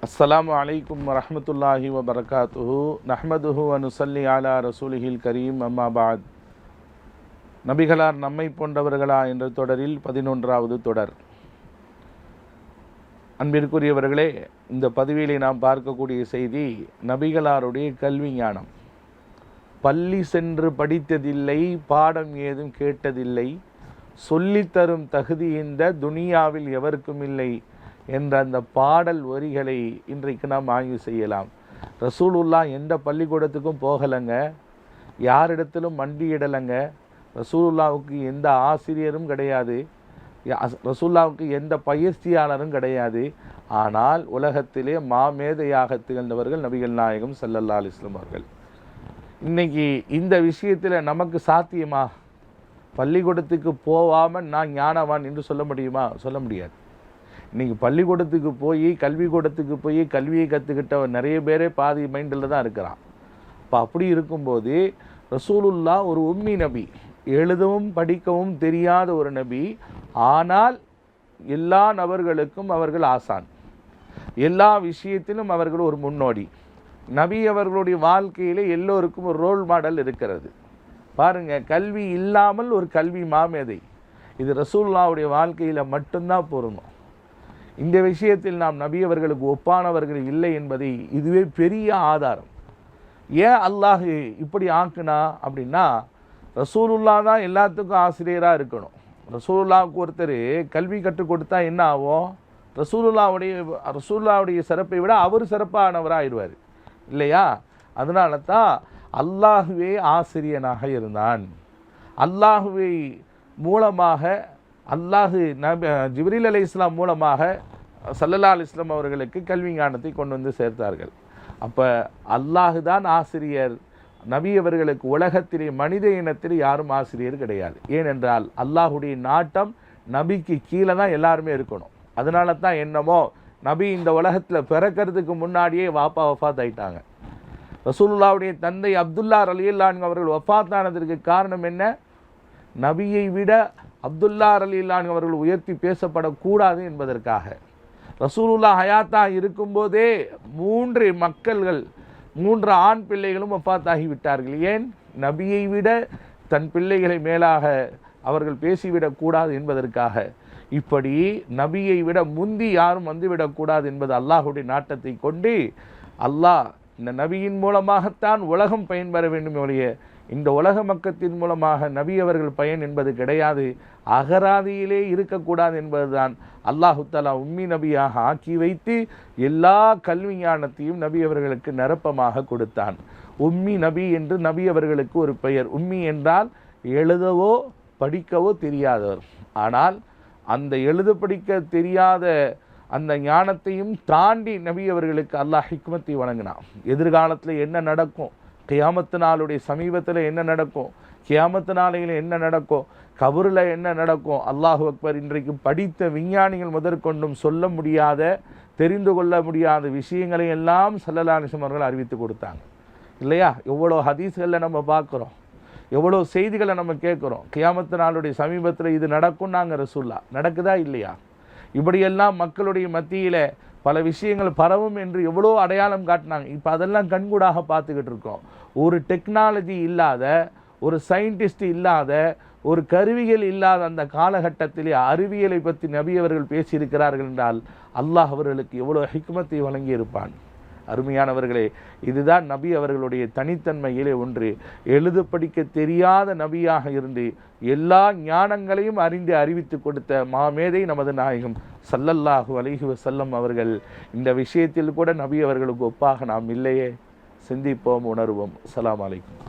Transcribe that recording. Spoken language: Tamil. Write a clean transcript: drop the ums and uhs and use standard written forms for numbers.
அஸ்ஸலாமு அலைக்கும் வரஹ்மத்துல்லாஹி வபரகாத்துஹு நஹ்மதுஹு வ நுஸல்லி அலா ரசூலிஹில் கரீம் அம்மா பாத். நபிகளார் நம்மை போன்றவர்களா என்ற தொடரில் 11வது தொடர். அன்பிற்குரியவர்களே, இந்த பதிவிலே நாம் பார்க்கக்கூடிய செய்தி நபிகளாருடைய கல்வி ஞானம். பள்ளி சென்று படித்ததில்லை, பாடம் ஏதும் கேட்டதில்லை, சொல்லித்தரும் தகுதி இந்த துனியாவில் எவருக்கும் இல்லை என்ற அந்த பாடல் வரிகளை இன்றைக்கு நாம் ஆய்வு செய்யலாம். ரசூலுல்லாஹ் எந்த பள்ளிக்கூடத்துக்கும் போகலைங்க, யாரிடத்திலும் மண்டியிடலைங்க. ரசூலுல்லாவுக்கு எந்த ஆசிரியரும் கிடையாது, ரசூலுல்லாவுக்கு எந்த பயிற்சியாளரும் கிடையாது. ஆனால் உலகத்திலே மாமேதையாக திகழ்ந்தவர்கள் நபிகள் நாயகம் ஸல்லல்லாஹு அலைஹி வஸல்லம் அவர்கள். இன்றைக்கி இந்த விஷயத்தில் நமக்கு சாத்தியமா? பள்ளிக்கூடத்துக்கு போகாமல் நான் ஞானவான் என்று சொல்ல முடியுமா? சொல்ல முடியாது. இன்றைக்கி பள்ளிக்கூடத்துக்கு போய் கல்விக்கூடத்துக்கு போய் கல்வியை கற்றுக்கிட்ட நிறைய பேரே பாதி மைண்டில் தான் இருக்கிறான். இப்போ அப்படி இருக்கும்போது ரசூலுல்லாஹ் ஒரு உம்மி நபி, எழுதவும் படிக்கவும் தெரியாத ஒரு நபி. ஆனால் எல்லா நபர்களுக்கும் அவர்கள் ஆசான், எல்லா விஷயத்திலும் அவர்கள் ஒரு முன்னோடி. நபி அவர்களுடைய வாழ்க்கையில் எல்லோருக்கும் ஒரு ரோல் மாடல் இருக்கிறது. பாருங்கள், கல்வி இல்லாமல் ஒரு கல்வி மாமேதை, இது ரசூலுல்லாஹ்வுடைய வாழ்க்கையில் மட்டும்தான் பொருந்தும். இந்த விஷயத்தில் நாம் நபி அவர்களுக்கு ஒப்பானவர்கள் இல்லை என்பதை இதுவே பெரிய ஆதாரம். ஏன் அல்லாஹ் இப்படி ஆக்குனா அப்படின்னா, ரசூலுல்லாஹ் தான் எல்லாத்துக்கும் ஆசிரியராக இருக்கணும். ரசூலுல்லாஹ்வுக்கு ஒருத்தர் கல்வி கற்றுக் கொடுத்தா என்ன ஆகும்? ரசூலுல்லாஹ்வுடைய சிறப்பை விட அவர் சிறப்பானவராகிடுவார் இல்லையா? அதனால தான் அல்லாஹுவே ஆசிரியனாக இருந்தான். அல்லாஹுவை மூலமாக ஜிப்ரீல் அலைஹிஸ்ஸலாம் மூலமாக ஸல்லல்லாஹு அலைஹி வஸல்லம் அவர்களுக்கு கல்வி ஞானத்தை கொண்டு வந்து சேர்த்தார்கள். அப்போ அல்லாஹு தான் ஆசிரியர். நபி அவர்களுக்கு உலகத்திலே மனித இனத்தில் யாரும் ஆசிரியர் கிடையாது. ஏனென்றால் அல்லாஹுடைய நாட்டம் நபிக்கு கீழே தான் எல்லாருமே இருக்கணும். அதனால தான் என்னமோ நபி இந்த உலகத்தில் பிறக்கிறதுக்கு முன்னாடியே வஃபாத் ஆயிட்டாங்க. ரசூலுல்லாஹ்வுடைய தந்தை அப்துல்லா ரலியல்லாஹு அன்ஹு அவர்கள் வஃபாத்தானதற்கு காரணம் என்ன? நபியை விட அப்துல்லா ரலியல்லாஹு அன்ஹு அவர்கள் உயர்த்தி பேசப்படக்கூடாது என்பதற்காக. ரசூலுல்லாஹ் ஹயாத்தாக இருக்கும்போதே 3 ஆண் பிள்ளைகளும் வஃபாத்தாகி விட்டார்கள். ஏன்? நபியை விட தன் பிள்ளைகளை மேலாக அவர்கள் பேசிவிடக்கூடாது என்பதற்காக. இப்படி நபியை விட முந்தி யாரும் வந்துவிடக்கூடாது என்பது அல்லாஹுடைய நாட்டத்தை கொண்டு அல்லாஹ் இந்த நபியின் மூலமாகத்தான் உலகம் பயன்பெற வேண்டும் ஒழிய இந்த உலக மக்கத்தின் மூலமாக நபி அவர்கள் பயன் என்பது கிடையாது, அகராதியிலே இருக்கக்கூடாது என்பதுதான் அல்லாஹு தஆலா உம்மி நபியாக ஆக்கி வைத்து எல்லா கல்வி ஞானத்தையும் நபி அவர்களுக்கு நிரப்பமாக கொடுத்தான். உம்மி நபி என்று நபி அவர்களுக்கு ஒரு பெயர். உம்மி என்றால் எழுதவோ படிக்கவோ தெரியாதவர். ஆனால் அந்த எழுத படிக்க தெரியாத அந்த ஞானத்தையும் தாண்டி நபி அவர்களுக்கு அல்லாஹ் ஹிக்மத்தை வழங்கினான். எதிர்காலத்தில் என்ன நடக்கும், கியாமத்து நாளுடைய சமீபத்தில் என்ன நடக்கும், கியாமத்து நாளையில் என்ன நடக்கும், கபூரில் என்ன நடக்கும், அல்லாஹு அக்பர். இன்றைக்கு படித்த விஞ்ஞானிகள் முதற்கொண்டும் சொல்ல முடியாத, தெரிந்து கொள்ள முடியாத விஷயங்களை எல்லாம் ஸல்லல்லாஹு அலைஹி வஸல்லம் அவர்கள் அறிவித்து கொடுத்தாங்க இல்லையா? எவ்வளோ ஹதீஸ்களில் நம்ம பார்க்குறோம், எவ்வளோ செய்திகளை நம்ம கேட்குறோம். கியாமத்து நாளுடைய சமீபத்தில் இது நடக்கும் நாங்கள் ரசூலுல்லாஹ் நடக்குதா இல்லையா? இப்படியெல்லாம் மக்களுடைய மத்தியில் பல விஷயங்கள் பரவும் என்று எவ்வளோ அடையாளம் காட்டினாங்க. இப்போ அதெல்லாம் கண்கூடாக பார்த்துக்கிட்டு இருக்கோம். ஒரு டெக்னாலஜி இல்லாத, ஒரு சயின்டிஸ்ட் இல்லாத, ஒரு கருவிகள் இல்லாத அந்த காலகட்டத்திலே அறிவியலை பற்றி நபி அவர்கள் பேசியிருக்கிறார்கள் என்றால் அல்லாஹ் அவர்களுக்கு எவ்வளோ ஹிக்மத்தை வழங்கியிருப்பான். அருமையானவர்களே, இதுதான் நபி அவர்களுடைய தனித்தன்மையிலே ஒன்று. எழுத படிக்க தெரியாத நபியாக இருந்து எல்லா ஞானங்களையும் அறிவித்து கொடுத்த மாமேதை நமது நாயகம் ஸல்லல்லாஹு அலைஹி வஸல்லம் அவர்கள். இந்த விஷயத்தில் கூட நபி அவர்களுக்கு ஒப்பாக நாம் இல்லையே. சிந்திப்போம், உணர்வோம். அஸ்ஸலாமு அலைக்கும்.